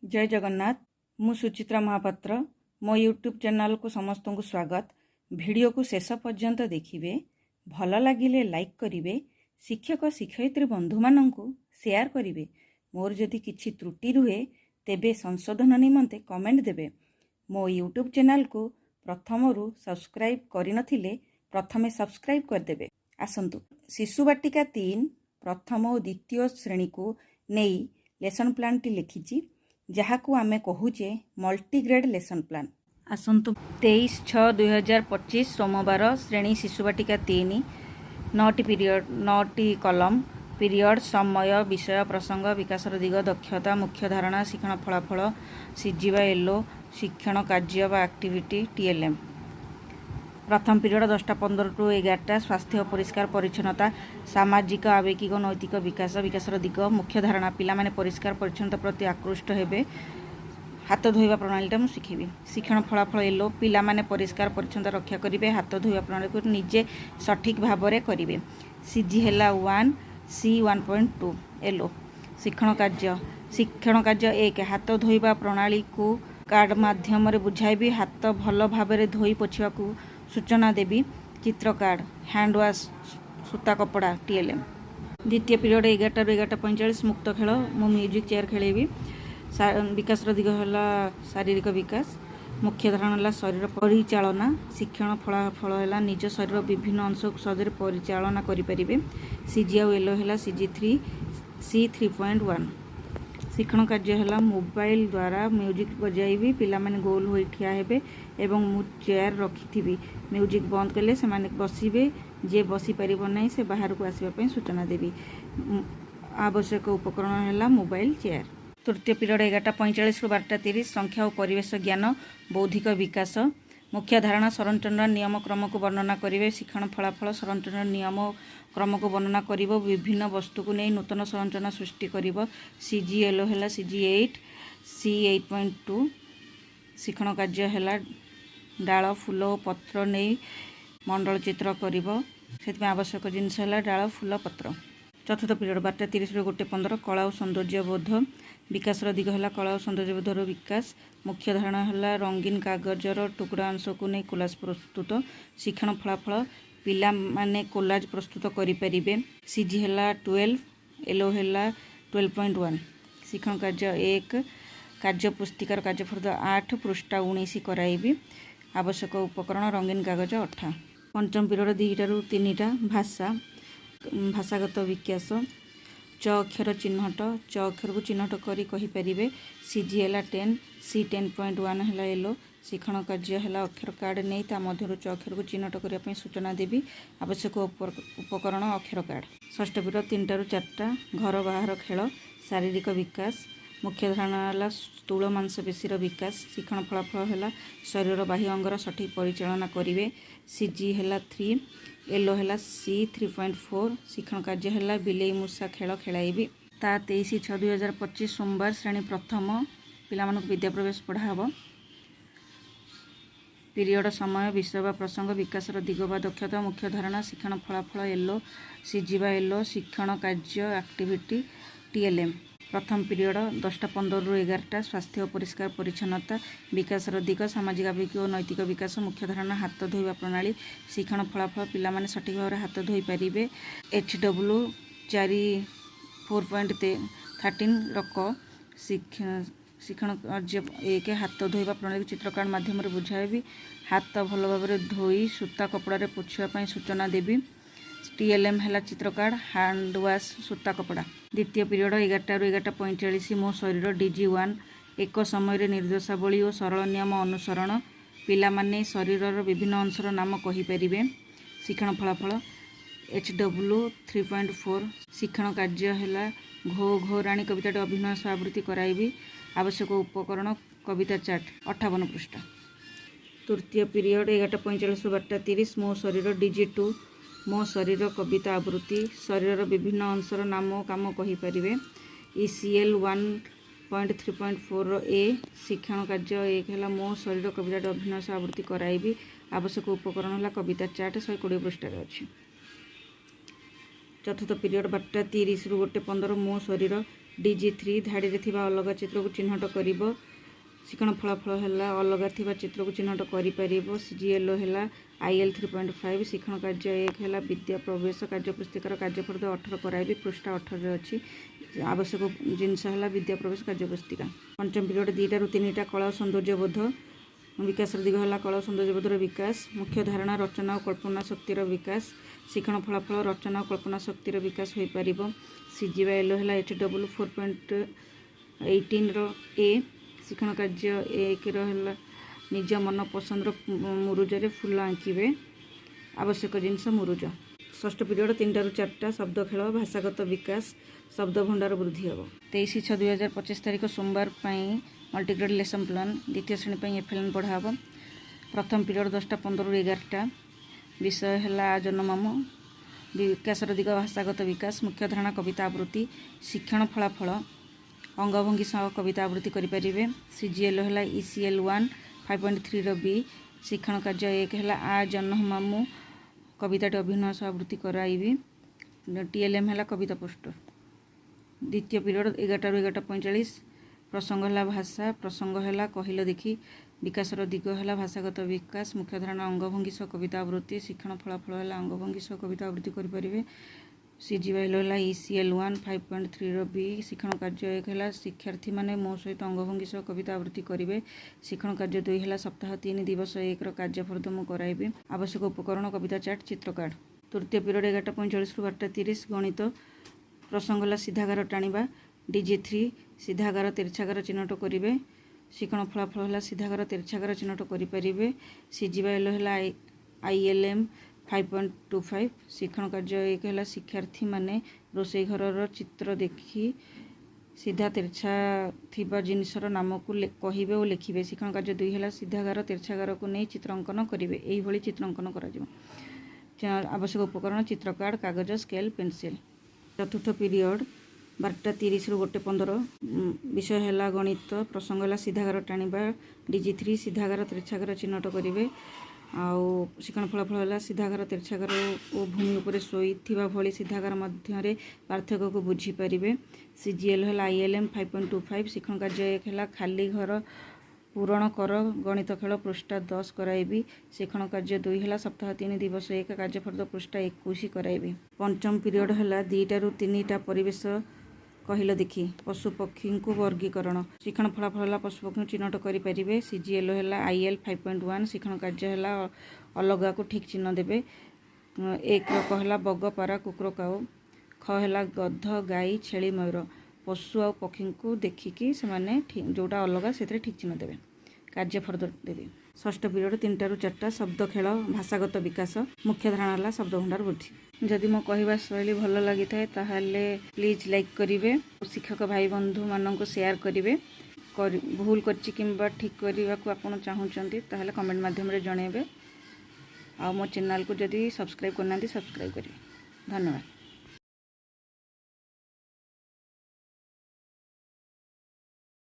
जय जगन्नाथ। मु सुचित्रा महापात्र। मो यूट्यूब चैनल को समस्त को स्वागत। वीडियो को शेष पर्यंत देखिए, भल लगिले लाइक करिवे, शिक्षक शिक्षयित्री बंधु माननकु शेयर करिवे। मोर जदि किछि त्रुटि रुहे तेबे संशोधन निमंते कमेंट देबे। मो यूट्यूब चैनल को प्रथमरु सब्सक्राइब करिनथिले प्रथमे सब्सक्राइब करदेबे। आसंतु शिशु बाटिका 3 प्रथम और द्वितीय श्रेणी को नहीं लेसन प्लान टी लिखिछि, जहाकू आमे कहूचे मल्टीग्रेड लेसन प्लान। आसंतु 23/6/2025 सोमवार श्रेणी शिशु बाटिका 3 9टी पीरियड 9टी कलम पीरियड समय विषय प्रसंग विकासर दिग दक्षता मुख्य धारणा शिक्षण फलाफल सीजीवा एलो शिक्षण कार्य बा एक्टिविटी टीएलएम। प्रथम पीरियड 10:15 टू 11टा स्वास्थ्य परिष्कार परिच्छन्नता सामाजिक आवेगिक नैतिक विकास विकासर दिग मुख्य धारणा पिला माने परिष्कार परिच्छन्नता प्रति आकृष्ट हेबे। हाथ धोइबा प्रणालीटा मु शिखेबी। शिक्षण फलाफल एलो पिला माने परिष्कार परिच्छन्नता रक्षा करिवे, हाथ धोइबा प्रणाली को निजे सठिक भाबरे करिवे। सीजी हेला 1 सी 1.2 एलो शिक्षण कार्य 1 हाथ धोइबा प्रणाली को कार्ड माध्यम रे बुझाइबी, हाथ भल भाबरे धोई पोछिबा को सूचना देवी। चित्र कार्ड हैंड वाश सूता कपड़ा टीएलएम। द्वितीय पीरियड 11:45 मुक्त खेल मु म्यूजिक चेयर खेलेबी। विकास दिग है शारीरिक विकास मुख्य धारणा है शरीर परिचालना शिक्षण फलाफल है निज शरीर विभिन्न अंश को सहज परिचालना करें। सीजी आउ एलो है सीजी 3 सी 3.1 शिक्षण कार्य है मोबाइल द्वारा म्यूजिक बजाइबी, पिला माने गोल हो ठिया हेबे एवं मु चेयर रखी म्यूजिक बंद कले से माने बसिबे, जे बसी परिबो नै से बाहर को आसीबा पई सूचना देबी। आवश्यक उपकरण है मोबाइल चेयर। तृतीय पीरियड 11:45 रु 12:30 संख्या और परिवेश ज्ञान बौद्धिक विकास मुख्य धारणा संरचना नियम क्रम को वर्णना करेंगे। शिक्षण फलाफल संरचना नियम क्रम को वर्णना कर विभिन्न वस्तु को नहीं नूतन संरचना सृष्टि कर। सीजी एलो है सीजी 8 सी 8.2 शिक्षण कार्य है डाल फूल और पत्र नहीं मंडल चित्र कर आवश्यक जिनस है डाल फूल पत्र। चतुर्थ पीरियड 12:30 रु 1:15 कला और सौंदर्य बोध विकास दिग है कला और सौंदर्य बोधर विकास मुख्य धारणा है रंगीन कागजर टुकड़ा अंश को नहीं कोलाज प्रस्तुत। शिक्षण फलाफल पिला माने कोलाज प्रस्तुत करें। सीजी है 12 एलो है 12.1 शिक्षण कार्य 1 कार्य पुस्तिकार कार्यफर्द 8 पृष्ठा 19 कराइबी। आवश्यक उपकरण रंगीन कागज 8। पंचम पीरियड 2 ରୁ 3टा भाषागत विकास च अक्षर चिन्हट च अक्षर को चिन्हट करी कहि परिबे। सीजी है 10 सी 10.1 है एलो शिक्षण कार्य है अक्षर कार्ड नहीं ता मध्य च अक्षर को चिन्हट करने सूचना देवी। आवश्यक उपकरण अक्षर कार्ड। षष्ठ पीरियड 3टा ରୁ 4टा घर बाहर खेल शारीरिक विकास मुख्य धारणा है स्थूल मांसपेशीर विकास शिक्षण फलाफल है शरीर बाह्य अंगर सठिक परिचालना करेंगे। सीजी है 3 एलो है सी 3.4 शिक्षण कार्य है बिलेई मूषा खेल खेलाइबी। ता 23/6/2025 सोमवार श्रेणी प्रथम पिला विद्या प्रवेश पढ़ाब। पीरियड समय विषय व प्रसंग विकास दिग व दक्षता मुख्य धारणा शिक्षण फलाफल एलो सीजीवा एलो शिक्षण कार्य एक्टिविटी टीएलएम। प्रथम पीरियड 10:15 रु 11टा स्वास्थ्य और परिष्कार परिच्छन्नता विकास दिग सामाजिक आवेगिक और नैतिक विकास मुख्य धारणा हाथ धोइबा प्रणाली शिक्षण फलाफल पिला माने सठिक भाव हाथ धोई पारिबे। HW 4.13 रक शिक्षण कार्य 1 हाथ धोइबा प्रणाली चित्र कार्ड माध्यम बुझाइबी, हाथ भल भाव धोई सूता कपड़ा पोछिबा सूचना देवी। टीएलएम है चित्र कार्ड हैंड वाश सूता कपड़ा। द्वितीय पीरियड 11टा ରୁ 11:45 मो शरीर DG1 एक समय निर्देशावली और सरल नियम अनुसरण पिला माने शरीरर विभिन्न अंशर नाम कहीपरिवे। शिक्षण फलाफल HW 3.4 शिक्षण कार्य है घो घो राणी कविता अभिनय सह आवृत्ति कराइबी। आवश्यक उपकरण कविता चार्ट 58 पृष्ठ। तृतीय पीरियड 11:45 ରୁ 12:30 मो शरीर DG2 मो शरीर कविता आवृत्ति शरीर विभिन्न अंशर नाम काम कहीपरिवे। ECL 1.3.4 ए शिक्षण कार्य 1 है मो शरीर कविता अभिनय सह आवृत्ति कराइबी। आवश्यक उपकरण है कविता चार्ट 120 पृष्ठ अच्छी। चतुर्थ पीरियड 12:30 ରୁ 1:15 मो शरीर DG3 धाड़ी रे थिबा अलग चित्र को चिन्हट करिवो शिक्षण फलाफल है अलग थिबा चित्र को चिन्हट करि परिबो CGLO है IL 3.5 शिक्षण कार्य 1 है विद्या प्रवेश कार्य पुस्तिकार कार्यफल 18 कराइबी पृष्ठ 18 रे अछि आवश्यक जिनस है विद्या प्रवेश कार्य पुस्तिका पंचम पीरियड 2 ରୁ 3टा कला सौंदर्य बोध विकास दिग है कला सौंदर्य बोधर विकास मुख्य धारणा रचना और कल्पना शक्तिर विकास शिक्षण फलाफल रचना और कल्पना शक्तिर विकास हो पार CGLO है HW 4.18 A शिक्षण कार्य 1 है निज मन पसंद मुरुजरे फुल आंकिबे आवश्यक जिनस मुरुज षष्ठ पीरियड 3टा ରୁ 4टा शब्द खेल भाषागत विकास शब्द भंडार वृद्धि हम 23/6/2025 तारीख सोमवार मल्टीग्रेड लेसन प्लान द्वितीय श्रेणी FLN पढ़ा प्रथम पीरियड 10टा 15 ରୁ 11टा विषय है जन्ममामु विकास दिग भाषागत विकास मुख्य धारणा कविता आवृत्ति शिक्षण फलाफल अंगभंगी सह कविता आवृत्ति करें CGLO है ECL 1 5.3 B शिक्षण कार्य 1 है आ जन्ममामु कविताटी अभिनय सह आवृत्ति कराइबी TLM है कविता पोस्टर द्वितीय पीरियड 11टा ରୁ 11:45 प्रसंग है भाषा प्रसंग है कहल देखी विकास दिग है भाषागत विकास मुख्य धारणा अंगभंगी सह कविता आवृत्ति शिक्षण फलाफल है अंगभंगी सह कविता आवृत्ति करें CGLO है ECL 1 5.3 B शिक्षण कार्य 1 है शिक्षार्थी माने मो सहित अंगभंगी सह कविता आवृत्ति करेंगे शिक्षण कार्य 2 है सप्ताह 3 दिवस 1 कार्यफल मु कराइबी आवश्यक उपकरण कविता चार्ट चित्र कार्ड तृतीय पीरियड 11:45 ରୁ 12:30 गणित प्रसंग है सीधागार टाणीबा DG3 सीधागार तिरछागार चिन्हट करेंगे शिक्षण फलाफल है सीधागार तिरछागार चिन्हट करें CGLO है ILM 5.25 शिक्षण कार्य 1 है शिक्षार्थी माने रोसई घर चित्र देखी सीधा तिरछा थिबा जिनसर नाम को कहिबे और लिखिबे शिक्षण कार्य 2 है सीधागार तिरछागार को नहीं चित्रांकन करेंगे यही चित्रांकन करा आवश्यक उपकरण चित्र कार्ड कागज स्केल पेंसिल चतुर्थ पीरियड 12:30 ରୁ 1:15 विषय है गणित प्रसंग है सीधागार टाणीबा DG3 सीधागार तिरछागार चिन्हट करेंगे आउ शिक्षण फलाफल है सीधागार तिरछागार और भूमि उपर शोई भली सीधागार मध्य पार्थक्य को बुझीपारे CGLO है ILM 5.25 शिक्षण कार्य 1 है खाली घर पूरण कर गणित खेल पृष्ठ 10 कराइबी शिक्षण कार्य 2 है सप्ताह 3 दिवस 1 कार्यफल पृष्ठ 21 कराइबी पंचम पीरियड है 2टा ରୁ 3टा परिवेश कहल देखी पशु पक्षी को वर्गीकरण शिक्षण फलाफल है पशु पक्षी चिन्हट करें CGLO है IL 5.1 शिक्षण कार्य है अलगा को ठीक चिन्ह देवे 1 कहला बग पारा कुकुर काऊ ख है गध गाई छेली मयूर पशु आ पक्षी को देखिकी से जोटा अलग से ठीक चिन्ह देवे कार्य फर्दर देवे षष्ठ पीरियड 3टा ରୁ 4टा शब्द खेल भाषागत विकास मुख्य धारणा शब्द भंडार वृद्धि जदि मो कहवा शैली भल लगी थाए ताहले प्लीज लाइक करिवे शिक्षक भाई बंधु मानक शेयर करिवे भूल करछि किंबा ठीक करने को आपण चाहूचंती ताहले कमेंट माध्यम रे जणेबे आ मो चैनल को जदि सब्सक्राइब करना सब्सक्राइब करिवे धन्यवाद।